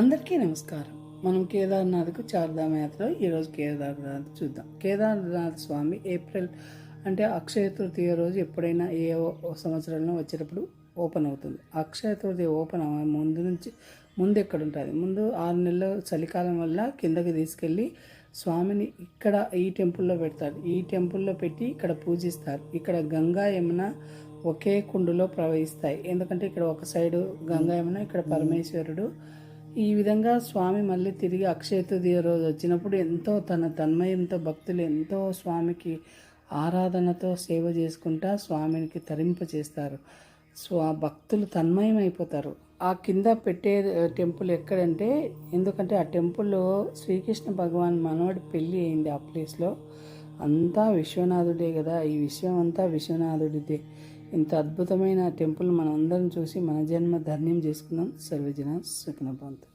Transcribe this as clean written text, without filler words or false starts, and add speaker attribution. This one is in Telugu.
Speaker 1: అందరికీ నమస్కారం. మనం కేదార్నాథ్కు చార్ధామ యాత్రలో ఈరోజు కేదార్నాథ్ చూద్దాం. కేదార్నాథ్ స్వామి ఏప్రిల్ అంటే అక్షయ తృతీయ రోజు ఎప్పుడైనా ఏ సంవత్సరంలో వచ్చేటప్పుడు ఓపెన్ అవుతుంది. అక్షయ తృతీయ ఓపెన్ ముందు ఎక్కడ ఉంటుంది, ముందు 6 నెలల చలికాలం వల్ల కిందకి తీసుకెళ్ళి స్వామిని ఇక్కడ ఈ టెంపుల్లో పెడతారు. ఈ టెంపుల్లో పెట్టి ఇక్కడ పూజిస్తారు. ఇక్కడ గంగా యమున ఒకే కుండులో ప్రవహిస్తాయి. ఎందుకంటే ఇక్కడ ఒక సైడు గంగా యమున, ఇక్కడ పరమేశ్వరుడు. ఈ విధంగా స్వామి మళ్ళీ తిరిగి అక్షయ తృతీయ రోజు వచ్చినప్పుడు ఎంతో తన్మయంతో భక్తులు ఎంతో స్వామికి ఆరాధనతో సేవ చేసుకుంటా స్వామికి తరింపచేస్తారు. భక్తులు తన్మయం అయిపోతారు. ఆ కింద పెట్టే టెంపుల్ ఎక్కడంటే, ఎందుకంటే ఆ టెంపుల్లో శ్రీకృష్ణ భగవాన్ మనవడి పెళ్ళి అయింది. ఆ ప్లేస్లో అంతా విశ్వనాథుడే కదా, ఈ విశ్వం అంతా విశ్వనాథుడిదే. ఇంత అద్భుతమైన టెంపుల్ మనం అందరం చూసి మన జన్మ ధన్యం చేసుకుందాం. సర్వజన సుఖినో భవంతు.